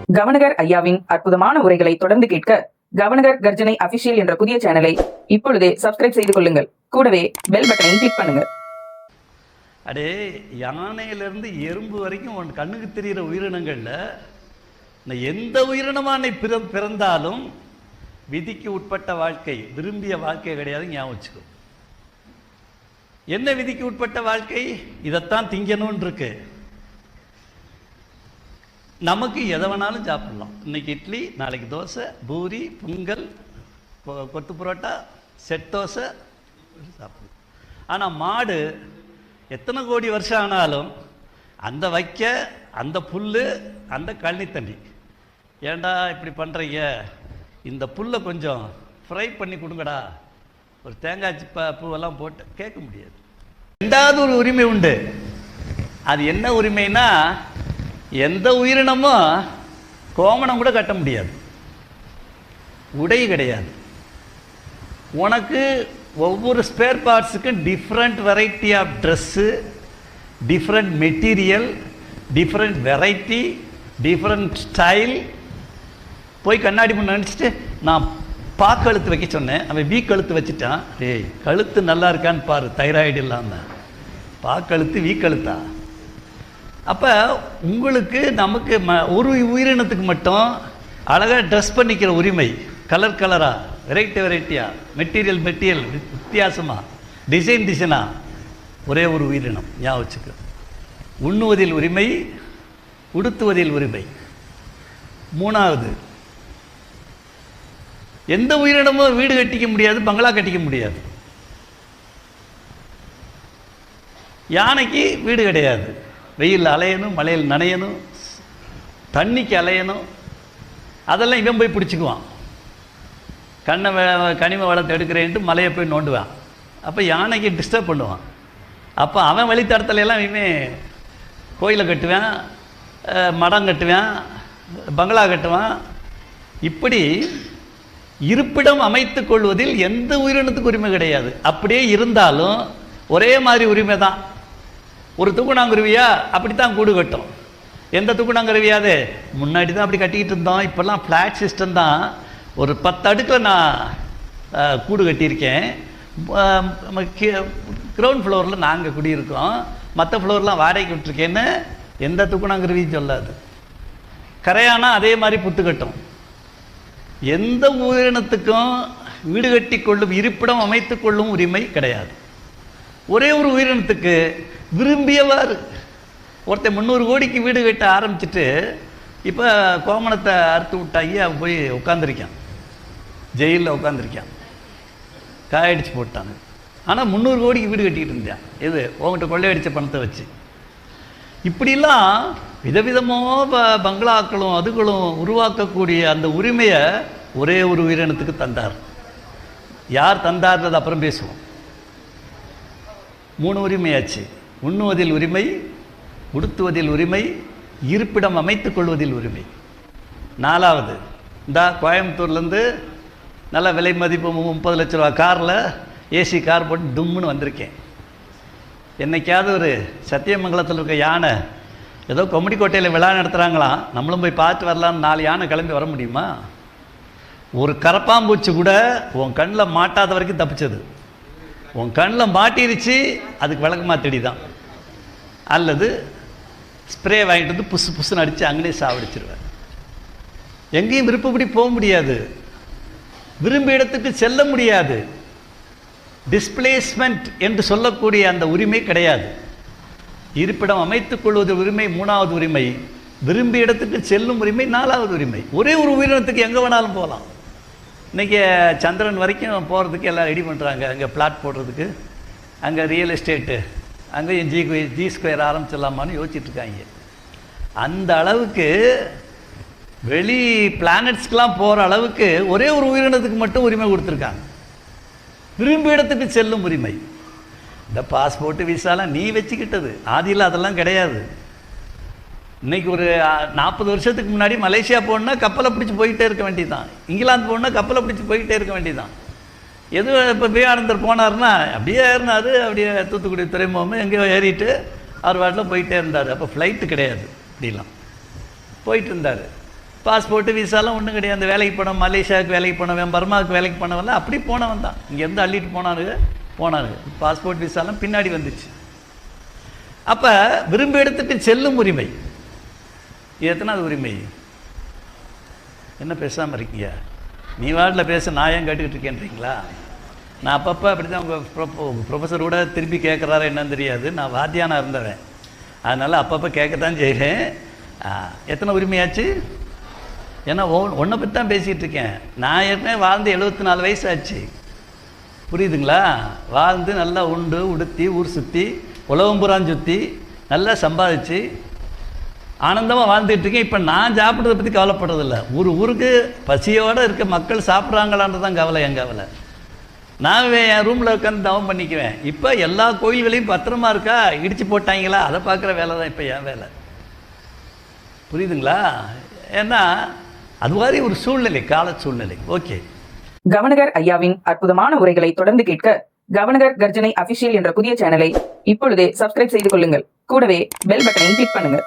Governor ஐயாவின் அற்புதமான உரைகளை தொடர்ந்து கேட்க கவர்னர் கர்ஜனை அபிஷியல் என்ற புதிய சேனலை இப்பொழுதே சப்ஸ்கிரைப் செய்து கொள்ளுங்கள். கூடவே பெல் பட்டனையும் கிளிக் பண்ணுங்க. அடே, யானையிலிருந்து எறும்பு வரைக்கும் உன் கண்ணுக்கு தெரிகிற உயிரினங்கள்ல எந்த உயிரினமான பிறந்தாலும் விதிக்கு உட்பட்ட வாழ்க்கை, விரும்பிய வாழ்க்கை கிடையாது. ஞாபகம் வச்சுக்கோ. என்ன விதிக்கு உட்பட்ட வாழ்க்கை? இதைத்தான் திங்கணும்னு இருக்கு. நமக்கு எதை வேணாலும் சாப்பிடலாம். இன்னைக்கு இட்லி, நாளைக்கு தோசை, பூரி, பொங்கல், கொத்து புரோட்டா, செட் தோசை சாப்பிடலாம். ஆனால் மாடு எத்தனை கோடி வருஷம் ஆனாலும் அந்த வைக்க, அந்த புல், அந்த கழனி தண்ணி. ஏண்டா இப்படி பண்ணுறீங்க, இந்த புல்லை கொஞ்சம் ஃப்ரை பண்ணி கொடுங்கடா, ஒரு தேங்காய் பூவெல்லாம் போட்டு கேட்க முடியாது. ரெண்டாவது ஒரு உரிமை உண்டு. அது என்ன உரிமைனா, எந்த உயிரினமும் கோமணம் கூட கட்ட முடியாது, உடை கிடையாது. உனக்கு ஒவ்வொரு ஸ்பேர் பார்ட்ஸுக்கும் different variety of dress, different material, different variety, different style. போய் கண்ணாடி முன்னே நினச்சிட்டு நான் கழுத்து வைக்க சொன்னேன், அவன் வீ கழுத்து வச்சுட்டான். ஏய், கழுத்து நல்லா இருக்கான்னு பாரு, தைராய்டு இல்லாமல் கழுத்து வீ கழுத்தா? அப்போ உங்களுக்கு நமக்கு ஒரு உயிரினத்துக்கு மட்டும் அழகாக ட்ரெஸ் பண்ணிக்கிற உரிமை, கலர் கலராக, வெரைட்டியாக, மெட்டீரியல் வித்தியாசமாக, டிசைனாக ஒரே ஒரு உயிரினம். ஞாபகம் வச்சுக்க. உண்ணுவதில் உரிமை, உடுத்துவதில் உரிமை. மூணாவது, எந்த உயிரினமும் வீடு கட்டிக்க முடியாது, பங்களா கட்டிக்க முடியாது. யானைக்கு வீடு கிடையாது. வெயில் அலையணும், மழையில் நனையணும், தண்ணிக்கு அலையணும். அதெல்லாம் இவன் போய் பிடிச்சிக்குவான். கனிம வளத்தை எடுக்கிறேன்ட்டு மலையை போய் நோண்டுவான். அப்போ யானைக்கு டிஸ்டர்ப் பண்ணுவான். அப்போ அவன் வழித்தடத்துலலாம் இவன் கோயிலை கட்டுவான், மடம் கட்டுவான், பங்களா கட்டுவான். இப்படி இருப்பிடம் அமைத்து கொள்வதில் எந்த உயிரினத்துக்கு உரிமை கிடையாது. அப்படியே இருந்தாலும் ஒரே மாதிரி உரிமை தான். ஒரு தூக்குனாங்குருவியா அப்படித்தான் கூடு கட்டும். எந்த தூக்குனாங்குருவியாது? முன்னாடி தான் அப்படி கட்டிக்கிட்டு இருந்தோம். இப்போல்லாம் ஃப்ளாட் சிஸ்டம் தான். ஒரு 10 அடுக்கில் நான் கூடு கட்டியிருக்கேன். கிரவுண்ட் ஃப்ளோரில் நாங்கள் குடியிருக்கோம், மற்ற ஃப்ளோர்லாம் வாடகைக்கு விட்டுருக்கேன்னு எந்த தூக்குனாங்குருவியும் சொல்லாது. கரையானா அதே மாதிரி புத்து கட்டும். எந்த உயிரினத்துக்கும் வீடு கட்டி கொள்ளும், இருப்பிடம் அமைத்து கொள்ளும் உரிமை கிடையாது. ஒரே ஒரு உயிரினத்துக்கு விரும்பியவாறு. ஒருத்தன் 300 கோடிக்கு வீடு கட்ட ஆரம்பிச்சுட்டு இப்போ கோமணத்தை அறுத்து விட்டாங்க, அவன் போய் உட்காந்துருக்கான், ஜெயிலில் உட்காந்துருக்கான், காயடிச்சு போட்டாங்க. ஆனால் 300 கோடிக்கு வீடு கட்டிக்கிட்டு இருந்தான். எது? உங்கள்கிட்ட கொள்ளையடித்த பணத்தை வச்சு. இப்படிலாம் விதவிதமாக பங்களாக்களும் அதுகளும் உருவாக்கக்கூடிய அந்த உரிமையை ஒரே ஒரு உயிரினத்துக்கு தந்தார். யார் தந்தார்ன்றது அப்புறம் பேசுவோம். 3 உரிமையாச்சு. உண்ணுவதில் உரிமை, உடுத்துவதில் உரிமை, இருப்பிடம் அமைத்து கொள்வதில் உரிமை. 4வது, இந்த கோயம்புத்தூர்லேருந்து நல்ல விலை மதிப்பு 30 லட்ச ரூபா காரில் ஏசி கார் போட்டு தும்முன்னு வந்திருக்கேன். என்னைக்காவது ஒரு சத்தியமங்கலத்தில் இருக்க யானை ஏதோ கொம்மிடி கோட்டையில் விழா நடத்துகிறாங்களாம், நம்மளும் போய் பார்த்து வரலான்னு 4 யானை கிளம்பி வர முடியுமா? ஒரு கரப்பாம்பூச்சி கூட உன் கண்ணில் மாட்டாத வரைக்கும் தப்பிச்சது. உன் கண்ணில் மாட்டிருச்சு, அதுக்கு விளக்கமா தேடிதான், அல்லது ஸ்ப்ரே வாங்கிட்டு வந்து புசு புசுன்னு அடித்து அங்கனே சாவடிச்சிருவேன். எங்கேயும் விருப்பப்படி போக முடியாது, விரும்பிய இடத்துக்கு செல்ல முடியாது. டிஸ்பிளேஸ்மெண்ட் என்று சொல்லக்கூடிய அந்த உரிமை கிடையாது. இருப்பிடம் அமைத்துக் கொள்வது உரிமை 3வது உரிமை, விரும்பிய இடத்துக்கு செல்லும் உரிமை 4வது உரிமை. ஒரே ஒரு உயிரினத்துக்கு எங்கே வேணாலும் போகலாம். இன்றைக்கி சந்திரன் வரைக்கும் போகிறதுக்கு எல்லாம் ரெடி பண்ணுறாங்க. அங்கே பிளாட் போடுறதுக்கு, அங்கே ரியல் எஸ்டேட்டு, அங்கேயும் ஜி ஸ்கொயர் ஆரம்பிச்சிடலாமான்னு யோசிச்சுட்ருக்காங்க. அந்த அளவுக்கு வெளி பிளானட்ஸ்க்கெலாம் போகிற அளவுக்கு ஒரே ஒரு உயிரினத்துக்கு மட்டும் உரிமை கொடுத்துருக்காங்க, விரும்பிய இடத்துக்கு செல்லும் உரிமை. இந்த பாஸ்போர்ட்டு விசாலாம் நீ வச்சுக்கிட்டது, ஆதியில் அதெல்லாம் கிடையாது. இன்றைக்கி ஒரு 40 வருஷத்துக்கு முன்னாடி மலேசியா போகணுன்னா கப்பலை பிடிச்சி போயிட்டே இருக்க வேண்டியதுதான், இங்கிலாந்து போகணுன்னா கப்பலை பிடிச்சி போயிட்டே இருக்க வேண்டியதுதான். எதுவும் இப்போ விவேகானந்தர் போனார்னா அப்படியே ஏறினார், அப்படியே தூத்துக்குடி துறைமுகம் எங்கேயோ ஏறிட்டு அவர் வாட்டில் போயிட்டே இருந்தார். அப்போ ஃப்ளைட்டு கிடையாது, இப்படிலாம் போயிட்டு இருந்தார். பாஸ்போர்ட்டு விசாலாம் ஒன்றும் கிடையாது. அந்த வேலைக்கு போனவன், மலேசியாவுக்கு வேலைக்கு போனவன், பர்மாவுக்கு வேலைக்கு போனவன்லாம் அப்படி போனவன் தான். இங்கேருந்து அள்ளிட்டு போனானுங்க. பாஸ்போர்ட் விசாலாம் பின்னாடி வந்துச்சு. அப்போ விரும்பி எடுத்துட்டு செல்லும் உரிமை, இது எத்தனாவது உரிமை? என்ன பேசாமல் இருக்கீங்க? நீ வாட்டில் பேச நான் ஏன் கேட்டுக்கிட்டு இருக்கேன்றீங்களா? நான் அப்பப்போ அப்படி தான் உங்கள் ப்ரொஃபஸர் கூட திருப்பி கேட்குறாரு என்னன்னு தெரியாது. நான் வாத்தியானா இருந்தவன், அதனால் அப்பப்போ கேட்கத்தான் செய்கிறேன். எத்தனை உரிமையாச்சு? ஏன்னா ஒன்றை பற்றி தான் பேசிகிட்டு இருக்கேன். நான் ஏற்கனவே வாழ்ந்து 74 வயசு ஆச்சு. புரியுதுங்களா? வாழ்ந்து நல்லா உண்டு உடுத்தி ஊர் சுற்றி உலகம் புறான் சுற்றி நல்லா சம்பாதிச்சு ஆனந்தமாக வாழ்ந்துட்டுருக்கேன். இப்போ நான் சாப்பிட்றதை பற்றி கவலைப்படுறதில்ல. ஊருக்கு பசியோடு இருக்க மக்கள் சாப்பிட்றாங்களான்றது தான் கவலை. என் கவலை நான் என் ரூமில் உட்காந்து தவம் பண்ணிக்குவேன். இப்போ எல்லா கோயில்களையும் பத்திரமா இருக்கா, இடித்து போட்டாங்களா, அதை பார்க்குற வேலை தான் இப்போ என் வேலை. புரியுதுங்களா? ஏன்னா அது மாதிரி ஒரு சூழ்நிலை, கால சூழ்நிலை. ஓகே. கவர்னர் ஐயாவின் அற்புதமான உரைகளை தொடர்ந்து கேட்க கவர்னர் கர்ஜனை அபிஷியல் என்ற புதிய சேனலை இப்பொழுதே சப்ஸ்கிரைப் செய்து கொள்ளுங்கள். கூடவே பெல் பட்டனை கிளிக் பண்ணுங்க.